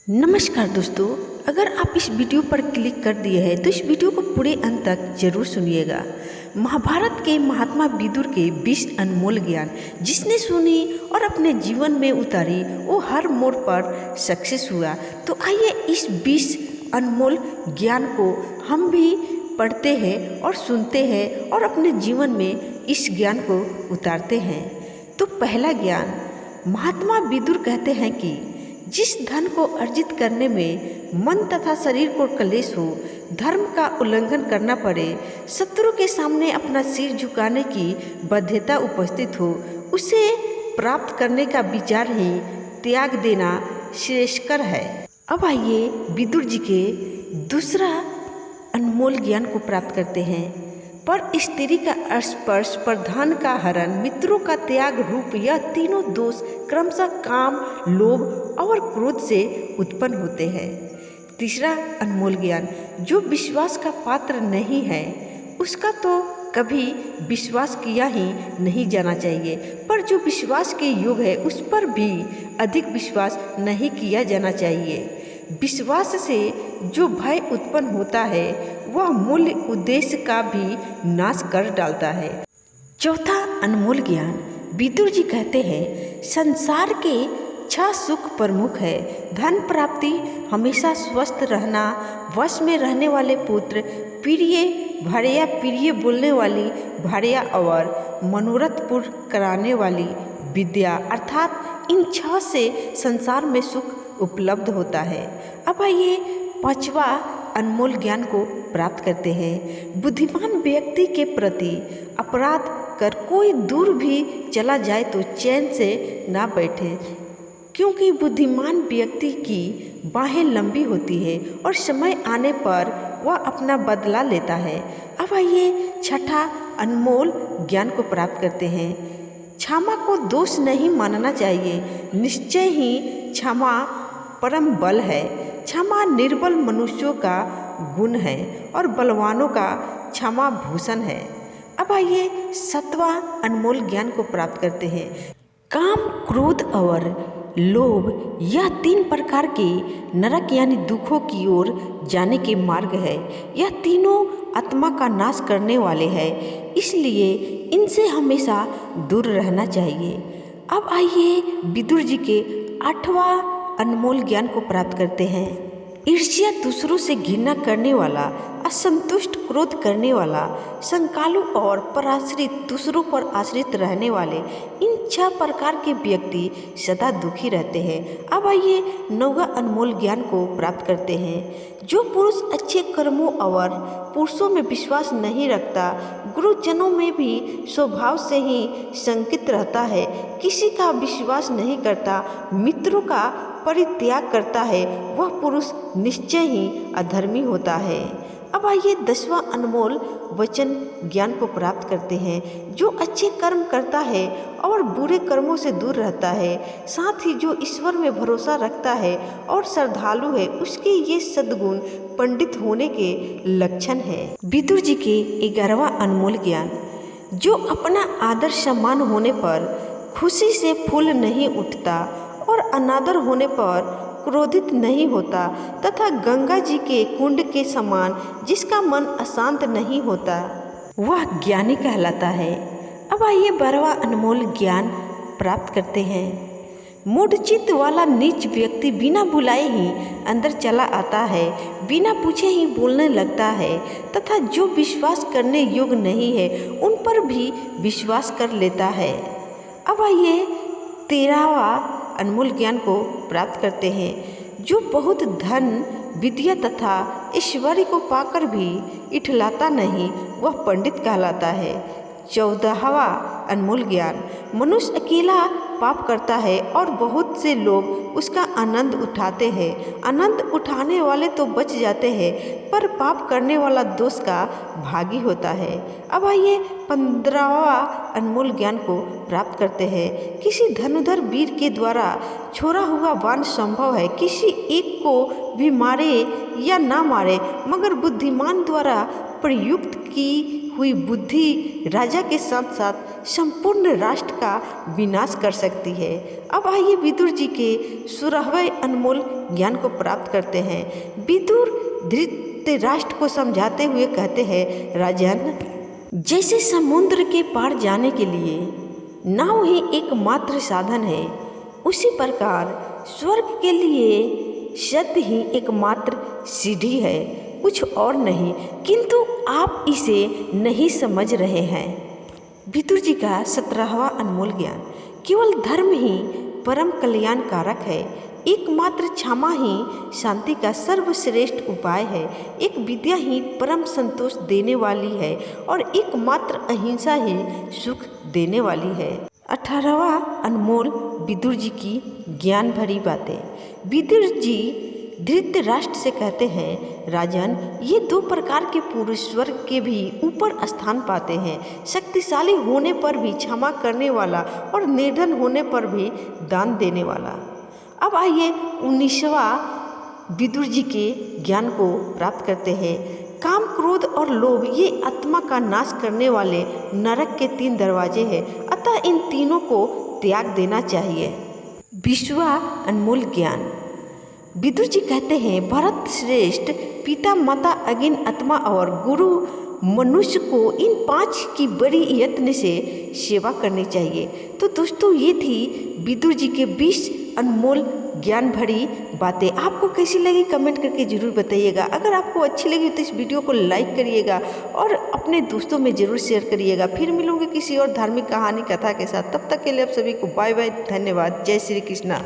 नमस्कार दोस्तों, अगर आप इस वीडियो पर क्लिक कर दिए हैं तो इस वीडियो को पूरे अंत तक जरूर सुनिएगा। महाभारत के महात्मा विदुर के 20 अनमोल ज्ञान जिसने सुनी और अपने जीवन में उतारी वो हर मोड़ पर सक्सेस हुआ। तो आइए इस 20 अनमोल ज्ञान को हम भी पढ़ते हैं और सुनते हैं और अपने जीवन में इस ज्ञान को उतारते हैं। तो पहला ज्ञान, महात्मा विदुर कहते हैं कि जिस धन को अर्जित करने में मन तथा शरीर को क्लेश हो, धर्म का उल्लंघन करना पड़े, शत्रु के सामने अपना सिर झुकाने की बाध्यता उपस्थित हो, उसे प्राप्त करने का विचार ही त्याग देना श्रेयस्कर है। अब आइए विदुर जी के दूसरा अनमोल ज्ञान को प्राप्त करते हैं। पर स्त्री का स्पर्श, पर धन का हरण, मित्रों का त्याग रूप यह तीनों दोष क्रमशः काम, लोभ और क्रोध से उत्पन्न होते हैं। तीसरा अनमोल ज्ञान, जो विश्वास का पात्र नहीं है उसका तो कभी विश्वास किया ही नहीं जाना चाहिए, पर जो विश्वास के योग है उस पर भी अधिक विश्वास नहीं किया जाना चाहिए। विश्वास से जो भय उत्पन्न होता है वह मूल्य उद्देश्य का भी नाश कर डालता है। चौथा अनमोल ज्ञान, विदुर जी कहते हैं संसार के 6 सुख प्रमुख है। धन प्राप्ति, हमेशा स्वस्थ रहना, वश में रहने वाले पुत्र, प्रिय भार्या, प्रिय बोलने वाली भार्या और मनोरथ पूर्ण कराने वाली विद्या, अर्थात इन 6 से संसार में सुख उपलब्ध होता है। अब आइए पांचवा अनमोल ज्ञान को प्राप्त करते हैं। बुद्धिमान व्यक्ति के प्रति अपराध कर कोई दूर भी चला जाए तो चैन से ना बैठे, क्योंकि बुद्धिमान व्यक्ति की बाहें लंबी होती है और समय आने पर वह अपना बदला लेता है। अब आइए छठा अनमोल ज्ञान को प्राप्त करते हैं। क्षमा को दोष नहीं मानना चाहिए, निश्चय ही क्षमा परम बल है। क्षमा निर्बल मनुष्यों का गुण है और बलवानों का क्षमा भूषण है। अब आइए 7वां अनमोल ज्ञान को प्राप्त करते हैं। काम, क्रोध और लोभ यह 3 प्रकार के नरक यानी दुखों की ओर जाने के मार्ग है। यह तीनों आत्मा का नाश करने वाले हैं, इसलिए इनसे हमेशा दूर रहना चाहिए। अब आइए विदुर जी के 8वां अनमोल ज्ञान को प्राप्त करते हैं। ईर्ष्या, दूसरों से घृणा करने वाला, असंतुष्ट, क्रोध करने वाला, संकालु और पराश्रित, दूसरों पर आश्रित रहने वाले, इन 6 प्रकार के व्यक्ति सदा दुखी रहते हैं। अब आइए 9वां अनमोल ज्ञान को प्राप्त करते हैं। जो पुरुष अच्छे कर्मों और पुरुषों में विश्वास नहीं रखता, गुरुजनों में भी स्वभाव से ही शंकित रहता है, किसी का विश्वास नहीं करता, मित्रों का परित्याग करता है, वह पुरुष निश्चय ही अधर्मी होता है। अब आइए 10वां अनमोल वचन ज्ञान को प्राप्त करते हैं। जो अच्छे कर्म करता है और बुरे कर्मों से दूर रहता है, साथ ही जो ईश्वर में भरोसा रखता है और श्रद्धालु है, उसके ये सद्गुण पंडित होने के लक्षण हैं। विदुर जी के 11वां अनमोल ज्ञान, जो अपना आदर सम्मान होने पर खुशी से फूल नहीं उठता और अनादर होने पर क्रोधित नहीं होता, तथा गंगा जी के कुंड के समान जिसका मन अशांत नहीं होता, वह ज्ञानी कहलाता है। अब आइए 12वां अनमोल ज्ञान प्राप्त करते हैं। मूढ़चित्त वाला नीच व्यक्ति बिना बुलाए ही अंदर चला आता है, बिना पूछे ही बोलने लगता है, तथा जो विश्वास करने योग्य नहीं है उन पर भी विश्वास कर लेता है। अब आइए 13वां अनमोल ज्ञान को प्राप्त करते हैं। जो बहुत धन, विद्या तथा ऐश्वर्य को पाकर भी इठलाता नहीं, वह पंडित कहलाता है। 14वां अनमोल ज्ञान, मनुष्य अकेला पाप करता है और बहुत से लोग उसका आनंद उठाते हैं। आनंद उठाने वाले तो बच जाते हैं, पर पाप करने वाला दोष का भागी होता है। अब आइए 15वां अनमोल ज्ञान को प्राप्त करते हैं। किसी धनुधर वीर के द्वारा छोड़ा हुआ बाण संभव है, किसी एक को भी मारे या ना मारे, मगर बुद्धिमान द्वारा प्रयुक्त की हुई बुद्धि राजा के साथ साथ संपूर्ण राष्ट्र का विनाश कर सकती है। अब आइए विदुर जी के 16वें अनमोल ज्ञान को प्राप्त करते हैं। विदुर धृतराष्ट्र को समझाते हुए कहते हैं, राजन, जैसे समुद्र के पार जाने के लिए नाव ही एकमात्र साधन है, उसी प्रकार स्वर्ग के लिए सत्य ही एकमात्र सीढ़ी है, कुछ और नहीं। किंतु आप इसे नहीं समझ रहे हैं। विदुर जी का 17वां अनमोल ज्ञान, केवल धर्म ही परम कल्याणकारक है। एकमात्र क्षमा ही शांति का सर्वश्रेष्ठ उपाय है। एक विद्या ही परम संतोष देने वाली है और एकमात्र अहिंसा ही सुख देने वाली है। 18वां अनमोल विदुर जी की ज्ञान भरी बातें। विदुर जी धृतराष्ट्र से कहते हैं, राजन, ये 2 प्रकार के पुरुष स्वर्ग के भी ऊपर स्थान पाते हैं, शक्तिशाली होने पर भी क्षमा करने वाला और निर्धन होने पर भी दान देने वाला। अब आइए 19वां विदुर जी के ज्ञान को प्राप्त करते हैं। काम, क्रोध और लोभ ये आत्मा का नाश करने वाले नरक के 3 दरवाजे हैं, अतः इन तीनों को त्याग देना चाहिए। 20वां अनमोल ज्ञान, विदुर जी कहते हैं, भरत श्रेष्ठ, पिता, माता, अग्नि, आत्मा और गुरु मनुष्य को इन 5 की बड़ी यत्न से सेवा करनी चाहिए। तो दोस्तों, ये थी विदुर जी के 20 अनमोल ज्ञान भरी बातें। आपको कैसी लगी कमेंट करके ज़रूर बताइएगा। अगर आपको अच्छी लगी तो इस वीडियो को लाइक करिएगा और अपने दोस्तों में ज़रूर शेयर करिएगा। फिर मिलूंगे किसी और धार्मिक कहानी कथा के साथ। तब तक के लिए आप सभी को बाय बाय, धन्यवाद, जय श्री कृष्णा।